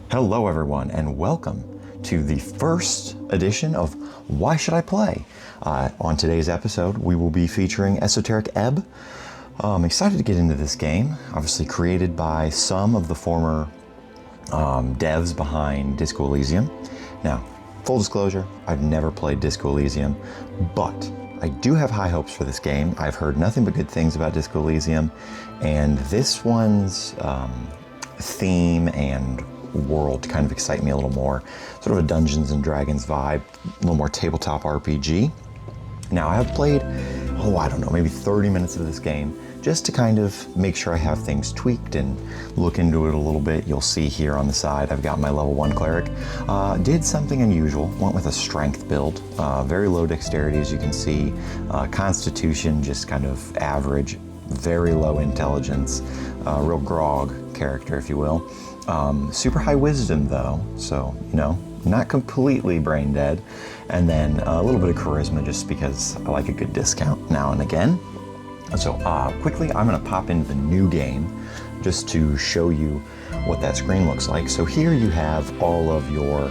Hello everyone and welcome to the first edition of Why Should I Play? On today's episode we will be featuring Esoteric Ebb. I'm excited to get into this game, obviously created by some of the former devs behind Disco Elysium. Now, full disclosure, I've never played Disco Elysium, but I do have high hopes for this game. I've heard nothing but good things about Disco Elysium, and this one's theme and world kind of excite me a little more. Sort of a Dungeons and Dragons vibe, a little more tabletop RPG. Now, I have played, I don't know, maybe 30 minutes of this game just to kind of make sure I have things tweaked and look into it a little bit. You'll see here on the side, I've got my level 1 cleric. Did something unusual, went with a strength build, very low dexterity as you can see, constitution just kind of average, very low intelligence, real grog character if you will. Super high wisdom though, so, not completely brain dead. And then a little bit of charisma just because I like a good discount now and again. So quickly, I'm gonna pop into the new game just to show you what that screen looks like. So here you have all of your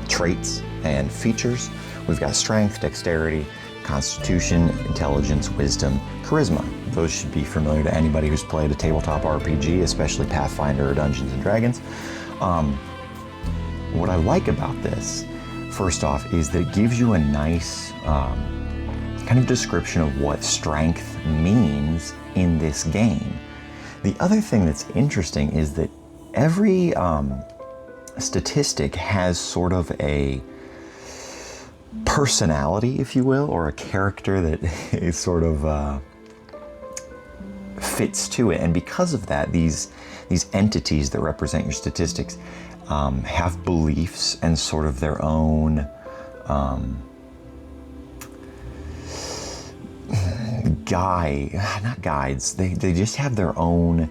traits and features. We've got strength, dexterity, constitution, intelligence, wisdom, charisma. Those should be familiar to anybody who's played a tabletop RPG, especially Pathfinder or Dungeons and Dragons. What I like about this, first off, is that it gives you a nice kind of description of what strength means in this game. The other thing that's interesting is that every statistic has sort of a personality, if you will, or a character that is sort of fits to it. And because of that, these entities that represent your statistics have beliefs and sort of their own not guides, they just have their own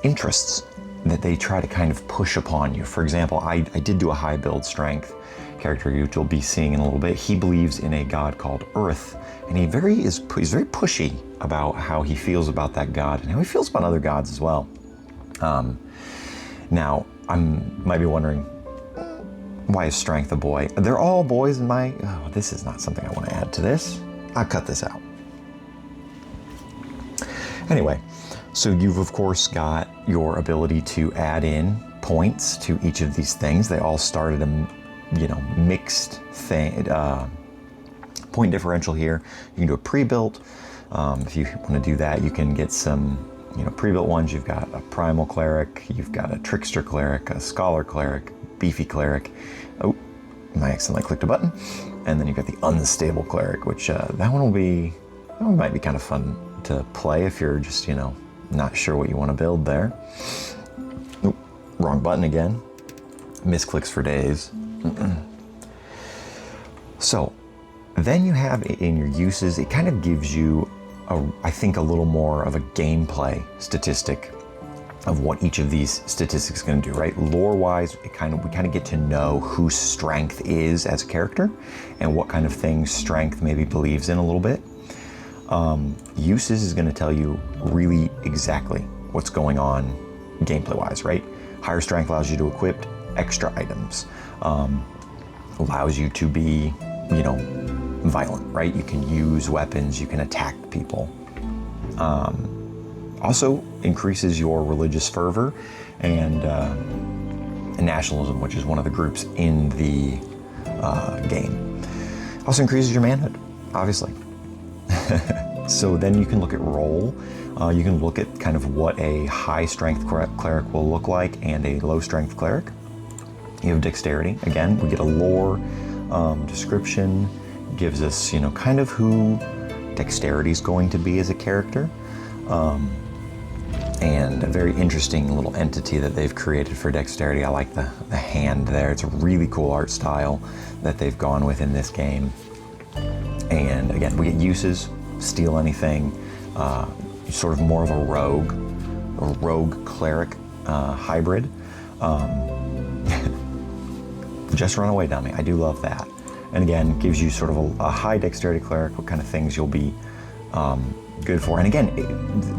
interests that they try to kind of push upon you. For example, I did do a high build strength character, which you'll be seeing in a little bit. He believes in a god called Earth, and he's very pushy about how he feels about that god and how he feels about other gods as well. Now, might be wondering, why is strength a boy? They're all boys in my... Oh, this is not something I want to add to this. I'll cut this out. Anyway, so you've of course got your ability to add in points to each of these things. They all start at a mixed thing, point differential here. You can do a pre-built. If you want to do that, you can get some pre-built ones. You've got a primal cleric, you've got a trickster cleric, a scholar cleric, beefy cleric. Oh, I accidentally clicked a button. And then you've got the unstable cleric, which that one might be kind of fun to play if you're just, not sure what you want to build there. Oop, wrong button again. Misclicks for days. So then you have in your uses, it kind of gives you I think a little more of a gameplay statistic of what each of these statistics is going to do, right? Lore-wise, we kind of get to know who strength is as a character and what kind of things strength maybe believes in a little bit. Uses is going to tell you really exactly what's going on gameplay-wise, right? Higher strength allows you to equip extra items, allows you to be, violent, right? You can use weapons, you can attack people. Also increases your religious fervor and nationalism, which is one of the groups in the game. Also increases your manhood, obviously. So then you can look at role. You can look at kind of what a high strength cleric will look like and a low strength cleric. You have dexterity. Again, we get a lore description, gives us, kind of who dexterity is going to be as a character. And a very interesting little entity that they've created for dexterity. I like the hand there. It's a really cool art style that they've gone with in this game. And again, we get uses, steal anything, sort of more of a rogue cleric hybrid. Just run away, dummy. I do love that. And again, gives you sort of a high dexterity cleric, what kind of things you'll be good for. And again,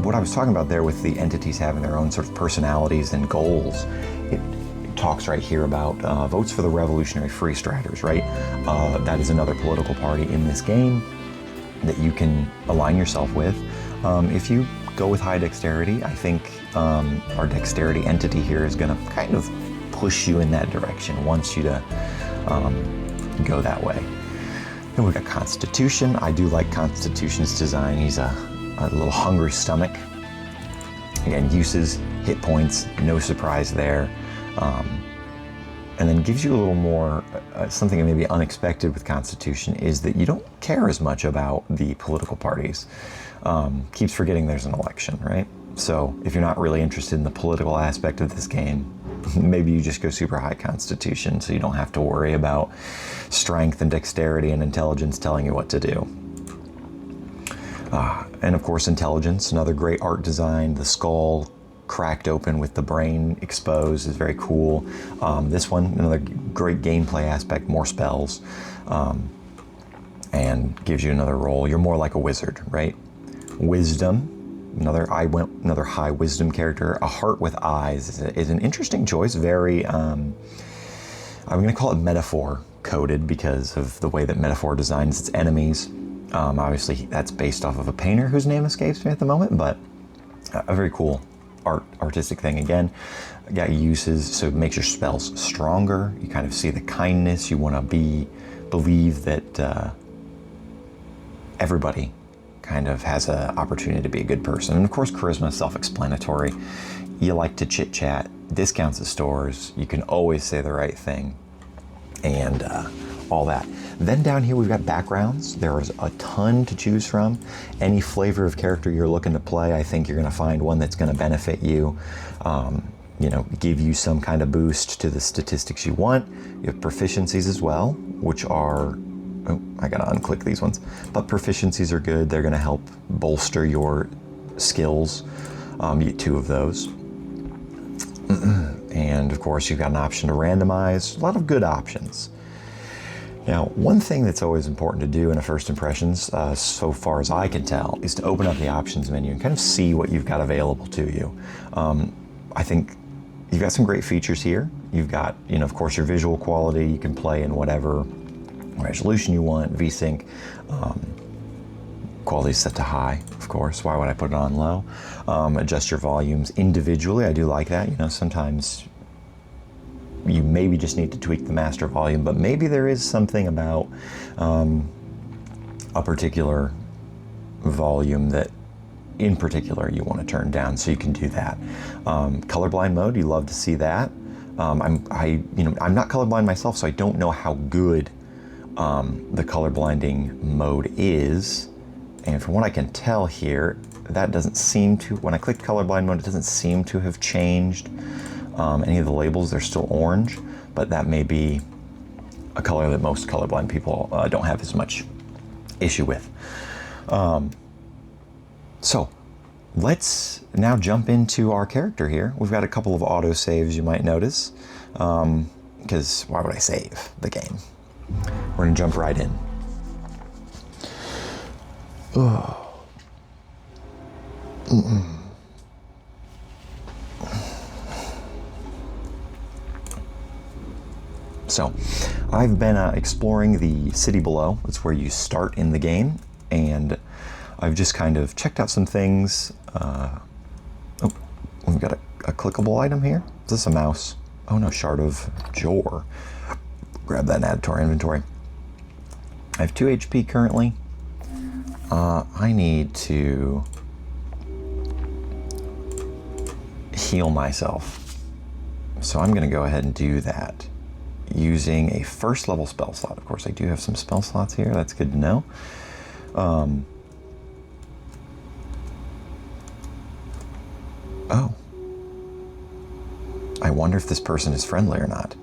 what I was talking about there with the entities having their own sort of personalities and goals, it talks right here about votes for the Revolutionary Free Striders, right? That is another political party in this game that you can align yourself with. If you go with high dexterity, I think our dexterity entity here is going to kind of push you in that direction, wants you to go that way. Then we've got Constitution. I do like Constitution's design. He's a little hungry stomach. Again, uses, hit points, no surprise there. And then gives you a little more, something that may be unexpected with Constitution is that you don't care as much about the political parties. Keeps forgetting there's an election, right? So if you're not really interested in the political aspect of this game, maybe you just go super high Constitution so you don't have to worry about strength and dexterity and intelligence telling you what to do. And of course, intelligence, another great art design. The skull cracked open with the brain exposed is very cool. This one, another great gameplay aspect, more spells, and gives you another role. You're more like a wizard, right? Wisdom, another high wisdom character. A heart with eyes is an interesting choice. Very, I'm going to call it metaphor coded because of the way that metaphor designs its enemies. Obviously, that's based off of a painter whose name escapes me at the moment, but a very cool artistic thing. Again, got uses, so it makes your spells stronger. You kind of see the kindness. You want to believe that everybody kind of has an opportunity to be a good person. And of course, charisma is self-explanatory. You like to chit-chat, discounts at stores, you can always say the right thing, and all that. Then down here we've got backgrounds. There is a ton to choose from. Any flavor of character you're looking to play, I think you're going to find one that's going to benefit you, give you some kind of boost to the statistics you want. You have proficiencies as well, which are, I gotta unclick these ones, but proficiencies are good. They're going to help bolster your skills. You get 2 of those. And of course, you've got an option to randomize. A lot of good options. Now, one thing that's always important to do in a first impressions, so far as I can tell, is to open up the options menu and kind of see what you've got available to you. I think you've got some great features here. You've got, of course, your visual quality. You can play in whatever resolution you want, VSync. Quality set to high, of course. Why would I put it on low? Adjust your volumes individually. I do like that. Sometimes you maybe just need to tweak the master volume, but maybe there is something about a particular volume that in particular you want to turn down, so you can do that. Colorblind mode, you love to see that. I'm not colorblind myself, so I don't know how good the colorblinding mode is. And from what I can tell here, that doesn't seem to, when I clicked colorblind mode, it doesn't seem to have changed any of the labels. They're still orange, but that may be a color that most colorblind people don't have as much issue with. So let's now jump into our character here. We've got a couple of auto saves you might notice, because why would I save the game? We're gonna jump right in. Oh. So, I've been exploring the city below. It's where you start in the game, and I've just kind of checked out some things. We've got a clickable item here. Is this a mouse? Oh no, shard of Jor. Grab that and add to our inventory. I have 2 HP currently. I need to heal myself. So I'm going to go ahead and do that using a first level spell slot. Of course, I do have some spell slots here. That's good to know. Oh. I wonder if this person is friendly or not.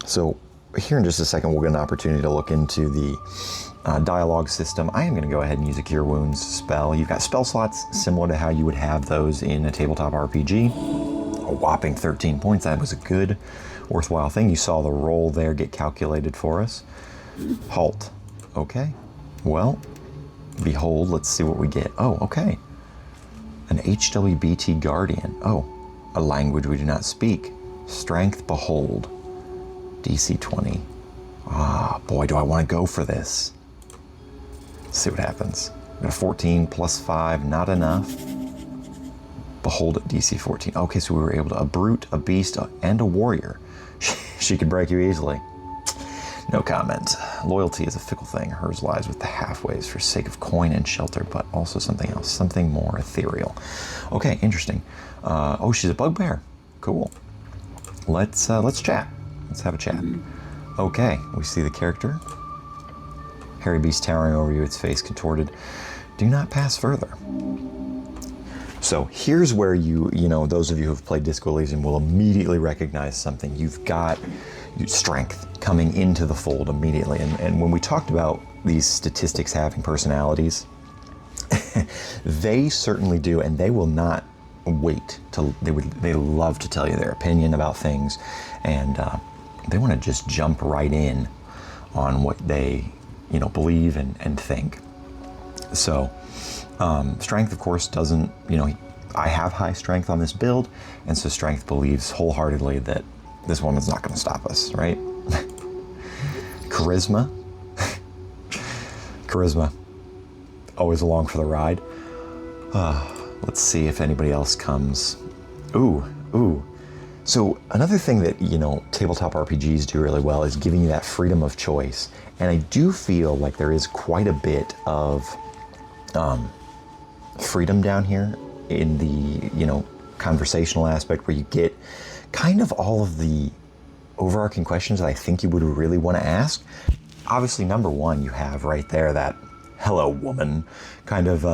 So here in just a second, we'll get an opportunity to look into the dialogue system. I am going to go ahead and use a Cure Wounds spell. You've got spell slots similar to how you would have those in a tabletop RPG. A whopping 13 points. That was a good, worthwhile thing. You saw the roll there get calculated for us. Halt. Okay. Well, Behold, let's see what we get. Oh, okay. An HWBT Guardian. Oh, a language we do not speak. Strength, behold. DC 20. Ah, boy, do I want to go for this. Let's see what happens. Got a 14 plus 5, not enough. Behold at DC 14. Okay, so we were able to, a brute, a beast, and a warrior. She could break you easily. No comment. Loyalty is a fickle thing. Hers lies with the halfways for sake of coin and shelter, but also something else, something more ethereal. Okay, interesting. Oh, she's a bugbear. Cool. Let's chat. Let's have a chat. Okay, we see the character. Hairy beast towering over you, its face contorted. Do not pass further. So here's where you know, those of you who have played Disco Elysium will immediately recognize something. You've got strength coming into the fold immediately. And when we talked about these statistics having personalities, they certainly do, and they will not wait till they love to tell you their opinion about things, and they want to just jump right in on what they believe and think. So strength, of course, doesn't, I have high strength on this build, and so strength believes wholeheartedly that this woman's not going to stop us, right? Charisma. Charisma. Always along for the ride. Let's see if anybody else comes. Ooh. So another thing that, tabletop RPGs do really well is giving you that freedom of choice. And I do feel like there is quite a bit of freedom down here in the, conversational aspect, where you get kind of all of the overarching questions that I think you would really want to ask. Obviously, number one, you have right there that "hello, woman" kind of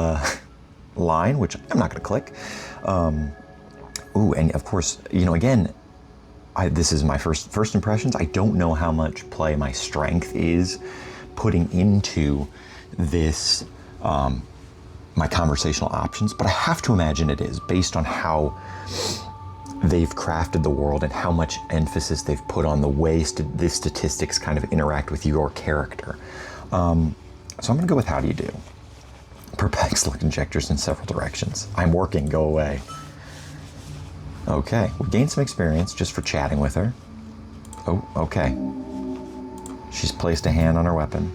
line, which I'm not going to click. And of course, again, this is my first impressions. I don't know how much play my strength is putting into this, my conversational options, but I have to imagine it is, based on how they've crafted the world and how much emphasis they've put on the way the statistics kind of interact with your character. So I'm going to go with how do you do? Perplexed look and gestures in several directions. I'm working, go away. Okay, we gained some experience just for chatting with her. Oh, okay. She's placed a hand on her weapon.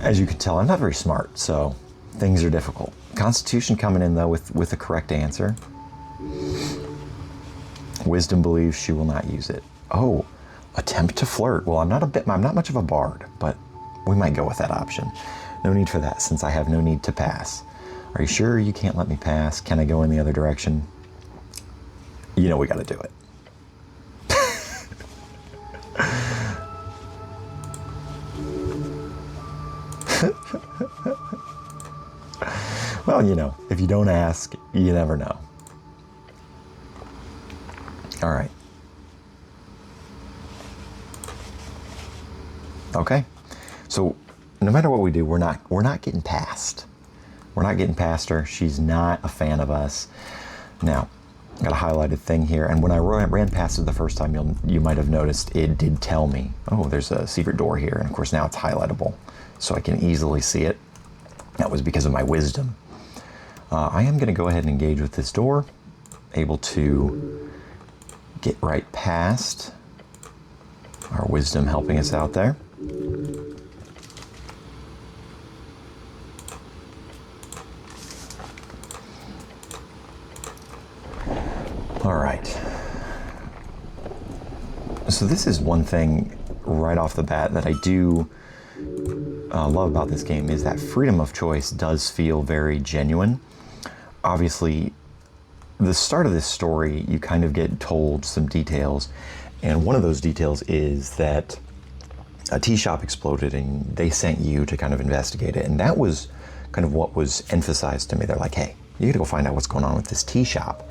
As you can tell, I'm not very smart, so things are difficult. Constitution coming in, though, with the correct answer. Wisdom believes she will not use it. Oh, attempt to flirt. Well, I'm not much of a bard, but we might go with that option. No need for that, since I have no need to pass. Are you sure you can't let me pass? Can I go in the other direction? We got to do it. Well, if you don't ask, you never know. All right. Okay. So no matter what we do, we're not getting past. We're not getting past her. She's not a fan of us. Now, I got a highlighted thing here, and when I ran past it the first time, you might have noticed it did tell me, oh, there's a secret door here, and of course now it's highlightable, so I can easily see it. That was because of my wisdom. I am going to go ahead and engage with this door, able to get right past. Our wisdom helping us out there. All right. So this is one thing right off the bat that I do love about this game, is that freedom of choice does feel very genuine. Obviously, the start of this story, you kind of get told some details, and one of those details is that a tea shop exploded and they sent you to kind of investigate it, and that was kind of what was emphasized to me. They're like, hey, you gotta go find out what's going on with this tea shop.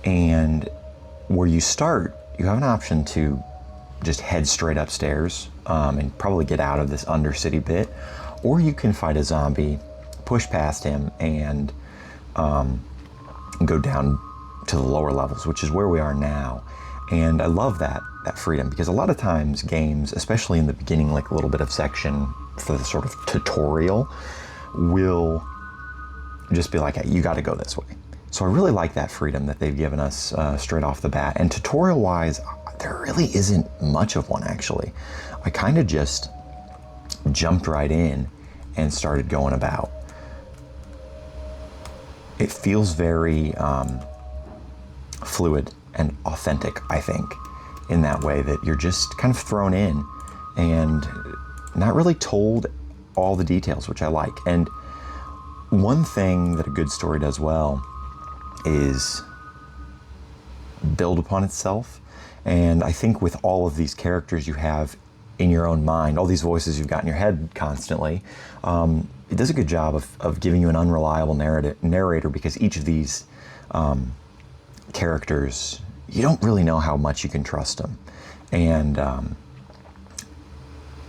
And where you start, you have an option to just head straight upstairs and probably get out of this undercity bit, or you can fight a zombie, push past him, and go down to the lower levels, which is where we are now. And I love that that freedom, because a lot of times games, especially in the beginning, like a little bit of section for the sort of tutorial, will just be like, hey, you got to go this way. So I really like that freedom that they've given us straight off the bat. And tutorial wise, there really isn't much of one, actually. I kind of just jumped right in and started going about. It feels very fluid and authentic, I think, in that way, that you're just kind of thrown in and not really told all the details, which I like. And one thing that a good story does well is build upon itself. And I think with all of these characters you have in your own mind, all these voices you've got in your head constantly, it does a good job of giving you an unreliable narrator, because each of these characters, you don't really know how much you can trust them. And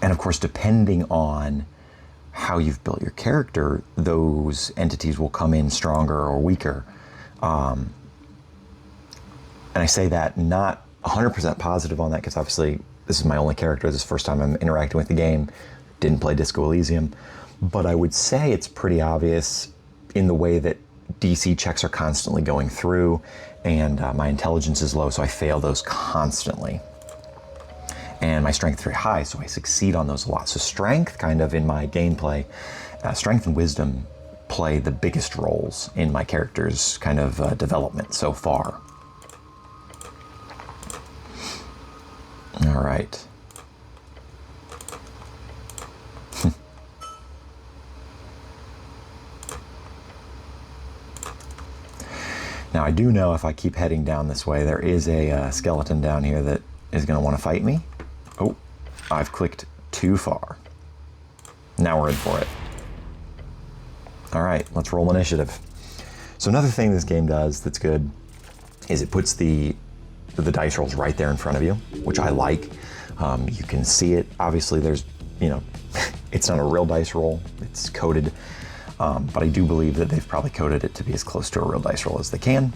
of course, depending on how you've built your character, those entities will come in stronger or weaker. And I say that not 100% positive on that, because obviously this is my only character. This is the first time I'm interacting with the game. Didn't play Disco Elysium. But I would say it's pretty obvious in the way that DC checks are constantly going through, and my intelligence is low, so I fail those constantly. And my strength is very high, so I succeed on those a lot. So strength, kind of in my gameplay, strength and wisdom play the biggest roles in my character's kind of development so far. All right. Now, I do know if I keep heading down this way, there is a skeleton down here that is going to want to fight me. Oh, I've clicked too far. Now we're in for it. All right, let's roll initiative. So another thing this game does that's good is it puts the dice rolls right there in front of you, which I like. You can see it. Obviously, there's, it's not a real dice roll. It's coded. But I do believe that they've probably coded it to be as close to a real dice roll as they can.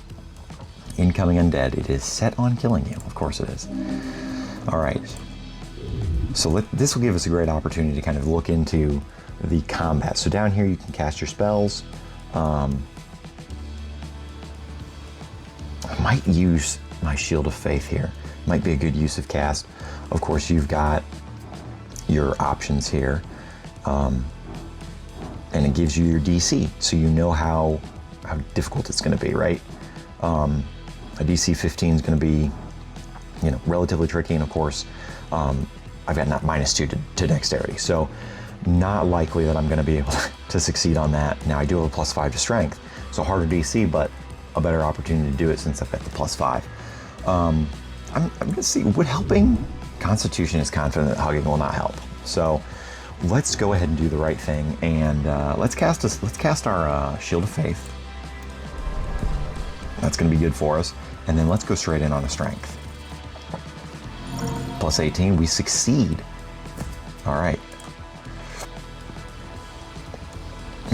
Incoming undead. It is set on killing you. Of course it is. All right. So this will give us a great opportunity to kind of look into the combat. So down here you can cast your spells. I might use my Shield of Faith here. Might be a good use of cast. Of course, you've got your options here. And it gives you your DC, so you know how difficult it's going to be, right? A DC 15 is going to be, relatively tricky, and of course, I've got -2 to dexterity, so not likely that I'm going to be able to succeed on that. Now, I do have a +5 to strength, so harder DC, but a better opportunity to do it since I've got the +5. I'm going to see, would helping Constitution is confident that hugging will not help, so let's go ahead and do the right thing, and let's cast our Shield of Faith. That's going to be good for us, and then let's go straight in on a strength. +18, we succeed. All right.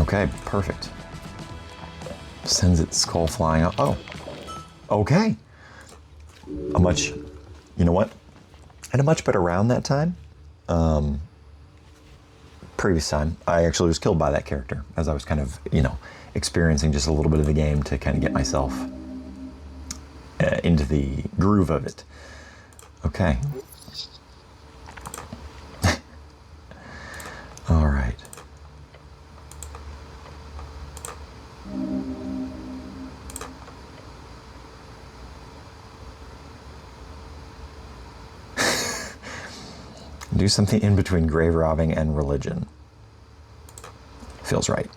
Okay, perfect. Sends its skull flying up. Oh, okay. You know what? I had a much better round that time. Previous time, I actually was killed by that character as I was kind of, experiencing just a little bit of the game to kind of get myself into the groove of it. Okay. All right. Do something in between grave robbing and religion. Feels right.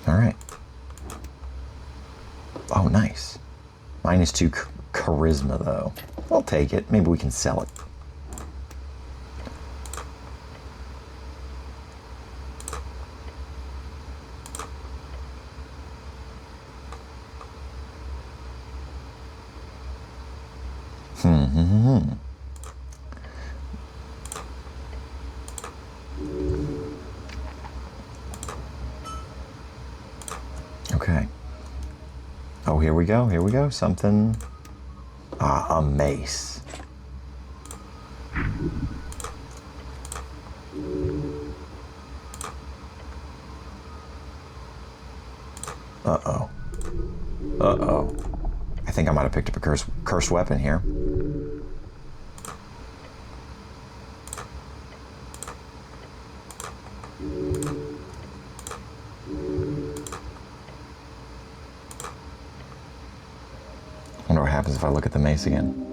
All right. Oh, nice. -2 charisma, though. I'll take it. Maybe we can sell it. Okay. Oh, here we go, something. A mace. Uh-oh. Uh-oh. I think I might have picked up a cursed weapon here. I wonder what happens if I look at the mace again.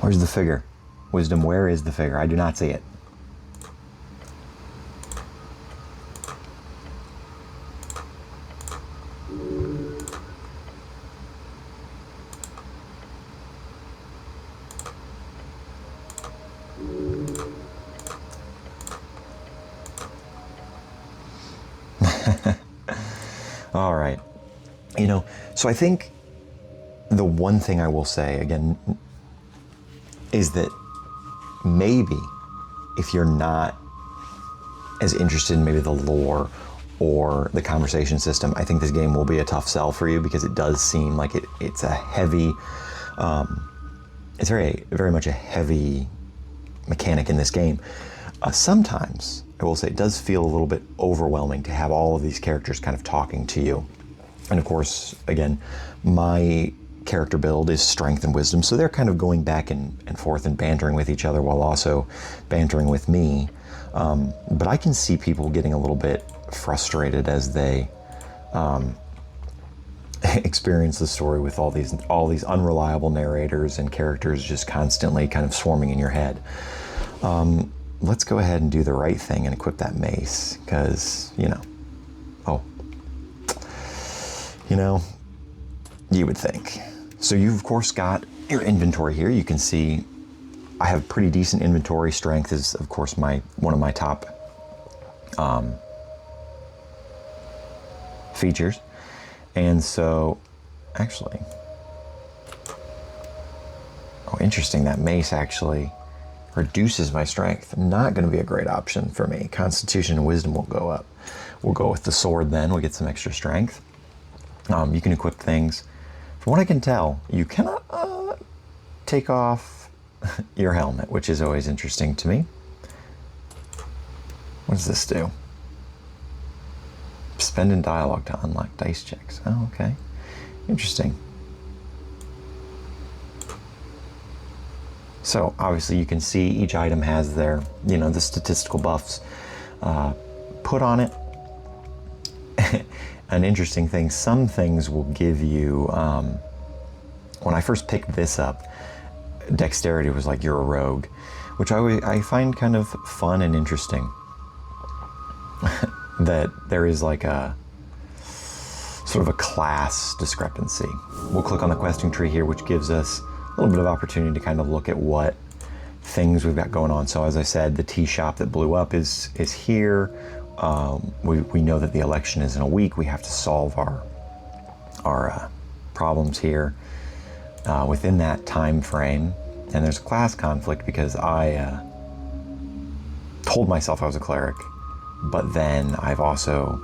Where's the figure? Wisdom, where is the figure? I do not see it. All right. You know, so I think the one thing I will say, again, is that maybe if you're not as interested in maybe the lore or the conversation system, I think this game will be a tough sell for you, because it does seem like it's a heavy, it's very much a heavy mechanic in this game. Sometimes, I will say, it does feel a little bit overwhelming to have all of these characters kind of talking to you. And of course, again, my character build is strength and wisdom, so they're kind of going back and forth and bantering with each other while also bantering with me. But I can see people getting a little bit frustrated as they experience the story with all these unreliable narrators and characters just constantly kind of swarming in your head. Let's go ahead and do the right thing and equip that mace, because, you would think. So you've of course got your inventory here. You can see I have pretty decent inventory. Strength is of course one of my top features. And so actually, interesting, that mace actually reduces my strength. Not going to be a great option for me. Constitution and wisdom will go up. We'll go with the sword then. We'll get some extra strength. You can equip things. From what I can tell, you cannot take off your helmet, which is always interesting to me. What does this do? Spend in dialogue to unlock dice checks. Oh, okay. Interesting. So obviously you can see each item has their, the statistical buffs put on it. An interesting thing, some things will give you, when I first picked this up, dexterity was like, you're a rogue, which I find kind of fun and interesting. That there is like a sort of a class discrepancy. We'll click on the questing tree here, which gives us a little bit of opportunity to kind of look at what things we've got going on. So as I said, the tea shop that blew up is here. We know that the election is in a week. We have to solve our problems here within that time frame. And there's a class conflict because I told myself I was a cleric, but then I've also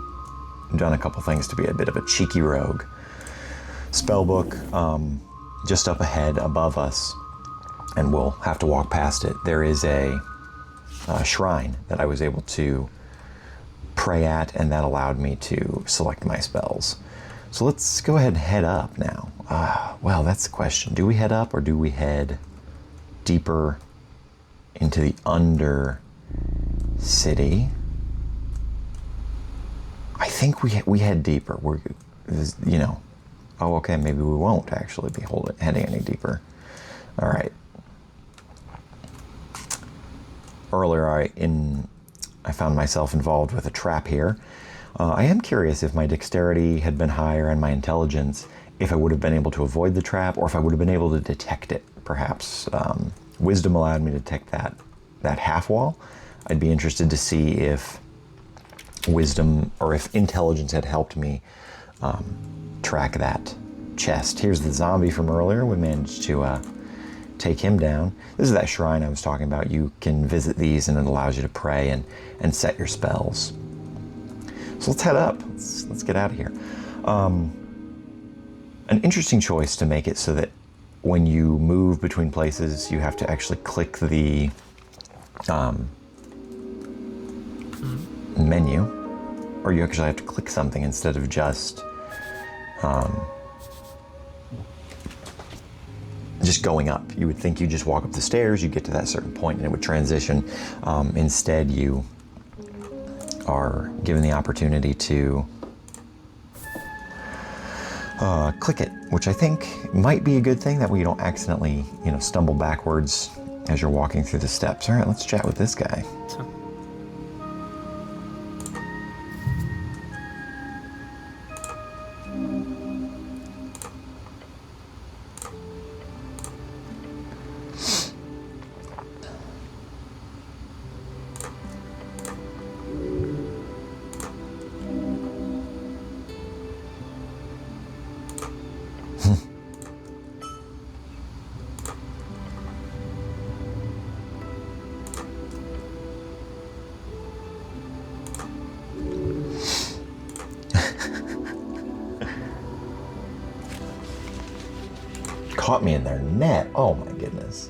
done a couple things to be a bit of a cheeky rogue. Spellbook, just up ahead above us, and we'll have to walk past it. There is a shrine that I was able to pray at, and that allowed me to select my spells. So let's go ahead and head up now. Well, that's the question. Do we head up or do we head deeper into the under city? I think we head deeper. Oh, okay, maybe we won't actually be heading any deeper. All right. Earlier, I found myself involved with a trap here. I am curious if my dexterity had been higher and my intelligence, if I would have been able to avoid the trap, or if I would have been able to detect it, perhaps. Wisdom allowed me to detect that half wall. I'd be interested to see if wisdom or if intelligence had helped me track that chest. Here's the zombie from earlier. We managed to take him down. This is that shrine I was talking about. You can visit these and it allows you to pray and set your spells. So let's head up. Let's get out of here. An interesting choice to make it so that when you move between places, you have to actually click the menu, or you actually have to click something instead of just going up. You would think you just walk up the stairs, you get to that certain point and it would transition. Instead, you are given the opportunity to click it, which I think might be a good thing. That way you don't accidentally, stumble backwards as you're walking through the steps. All right, let's chat with this guy. Caught me in their net. Oh my goodness.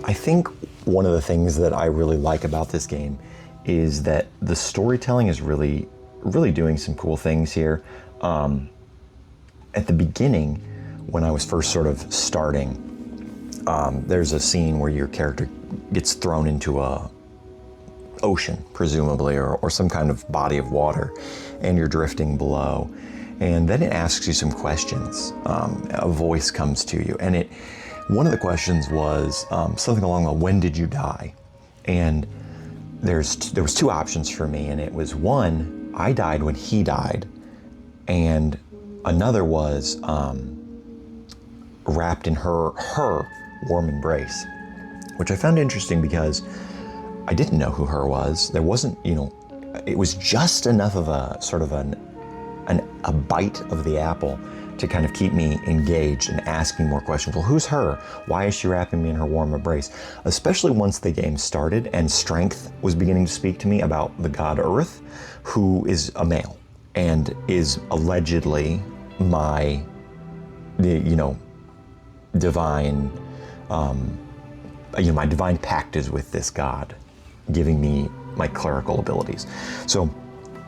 I think one of the things that I really like about this game is that the storytelling is really, really doing some cool things here. At the beginning, when I was first sort of starting, there's a scene where your character gets thrown into a ocean, presumably, or some kind of body of water, and you're drifting below. And then it asks you some questions. A voice comes to you, and one of the questions was something along the when did you die? And there was two options for me, and it was one, I died when he died, and another was wrapped in her warm embrace, which I found interesting because I didn't know who her was. There wasn't, it was just enough of a sort of a bite of the apple to kind of keep me engaged and asking more questions. Well, who's her? Why is she wrapping me in her warm embrace? Especially once the game started and Strength was beginning to speak to me about the god Earth, who is a male and is allegedly my divine, my divine pact is with this god, giving me my clerical abilities. So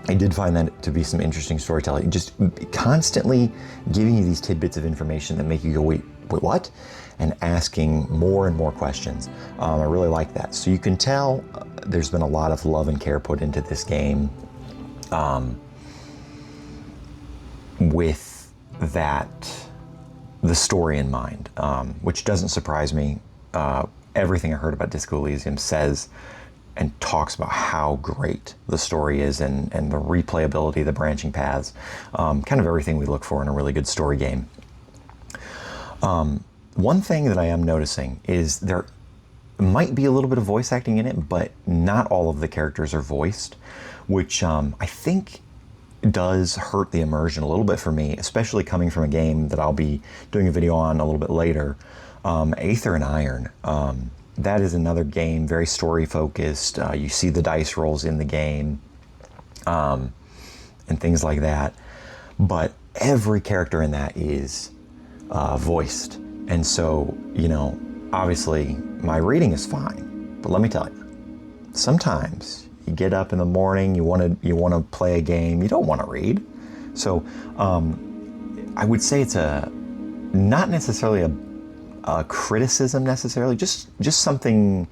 I did find that to be some interesting storytelling, just constantly giving you these tidbits of information that make you go, wait, what? And asking more and more questions. I really like that. So you can tell there's been a lot of love and care put into this game with the story in mind, which doesn't surprise me. Everything I heard about Disco Elysium says and talks about how great the story is and the replayability, the branching paths, kind of everything we look for in a really good story game. One thing that I am noticing is there might be a little bit of voice acting in it, but not all of the characters are voiced, which I think does hurt the immersion a little bit for me, especially coming from a game that I'll be doing a video on a little bit later, Aether and Iron. That is another game, very story focused. You see the dice rolls in the game and things like that. But every character in that is voiced. And so, obviously my reading is fine. But let me tell you, sometimes you get up in the morning, you want to play a game, you don't want to read. So I would say it's not necessarily a criticism necessarily, just something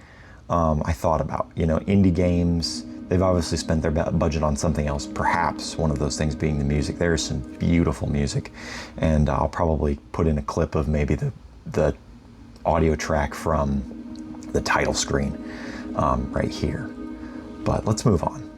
I thought about. Indie games, they've obviously spent their budget on something else, perhaps one of those things being the music. There is some beautiful music, and I'll probably put in a clip of maybe the audio track from the title screen right here. But let's move on.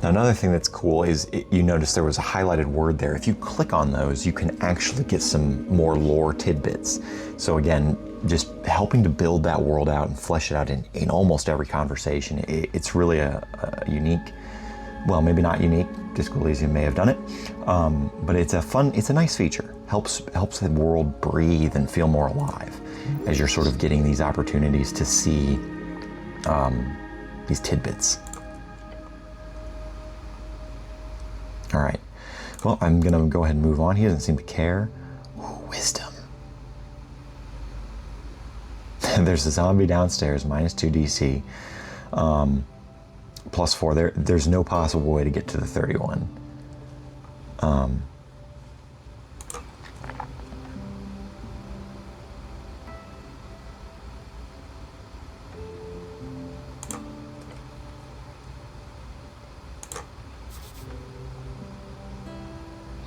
Now, another thing that's cool is you notice there was a highlighted word there. If you click on those, you can actually get some more lore tidbits. So again, just helping to build that world out and flesh it out in almost every conversation. It's really a unique, well, maybe not unique, Disco may have done it, but it's a nice feature. Helps the world breathe and feel more alive as you're sort of getting these opportunities to see these tidbits. All right, well, I'm gonna go ahead and move on. He doesn't seem to care. Ooh, wisdom. There's a zombie downstairs, -2 DC, +4. There's no possible way to get to the 31.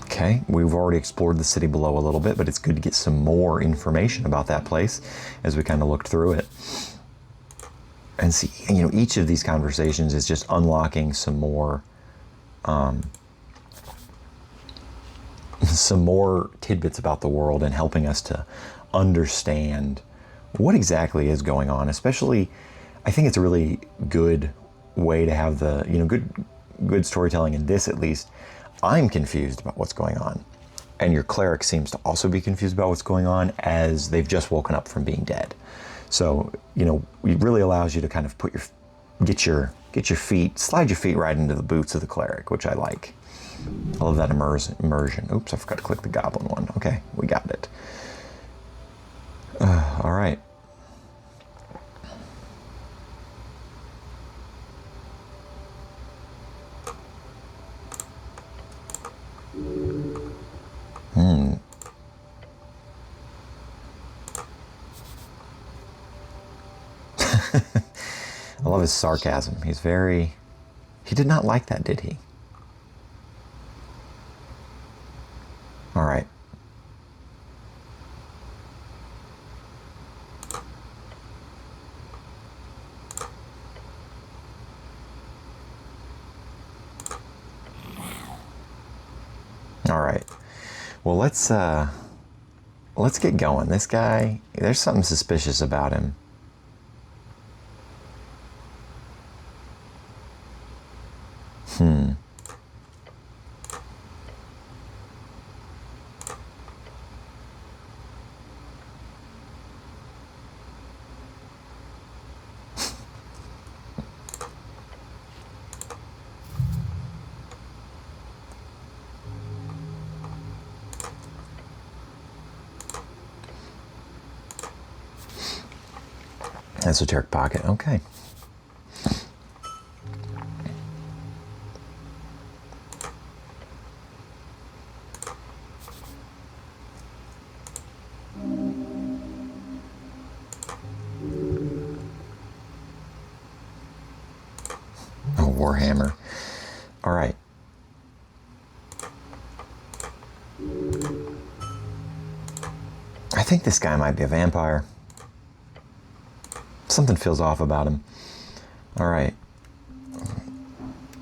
Okay, we've already explored the city below a little bit, but it's good to get some more information about that place as we kind of looked through it. And see, each of these conversations is just unlocking some more tidbits about the world and helping us to understand what exactly is going on. Especially, I think it's a really good way to have the, good storytelling in this, at least. I'm confused about what's going on. And your cleric seems to also be confused about what's going on, as they've just woken up from being dead. So, it really allows you to kind of slide your feet right into the boots of the cleric, which I like. I love that immersion. Oops, I forgot to click the goblin one. Okay, we got it. All right. I love his sarcasm. He did not like that, did he? All right. All right. Well, let's get going. This guy, there's something suspicious about him. Esoteric pocket, okay. Oh, Warhammer. All right. I think this guy might be a vampire. Something feels off about him. All right.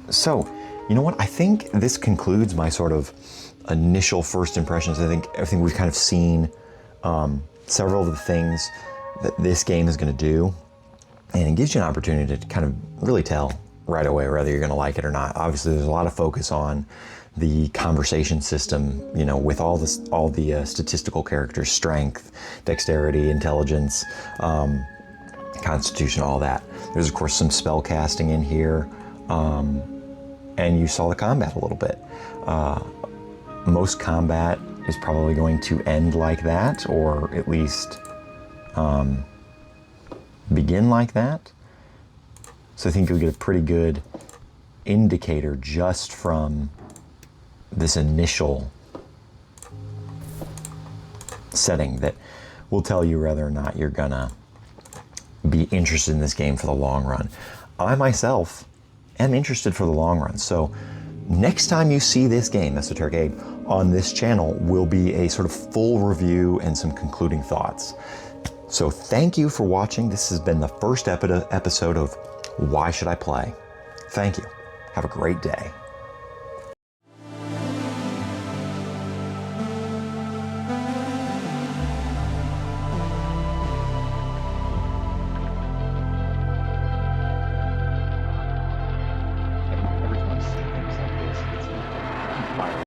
So, you know what? I think this concludes my sort of initial first impressions. I think we've kind of seen several of the things that this game is going to do, and it gives you an opportunity to kind of really tell right away whether you're going to like it or not. Obviously, there's a lot of focus on the conversation system, with all the statistical characters: strength, dexterity, intelligence, constitution, all that. There's of course some spell casting in here, and you saw the combat a little bit. Most combat is probably going to end like that, or at least begin like that. So I think you'll get a pretty good indicator just from this initial setting that will tell you whether or not you're gonna be interested in this game for the long run. I myself am interested for the long run. So next time you see this game, Esoteric Ebb, on this channel will be a sort of full review and some concluding thoughts. So thank you for watching. This has been the first episode of Why Should I Play? Thank you. Have a great day.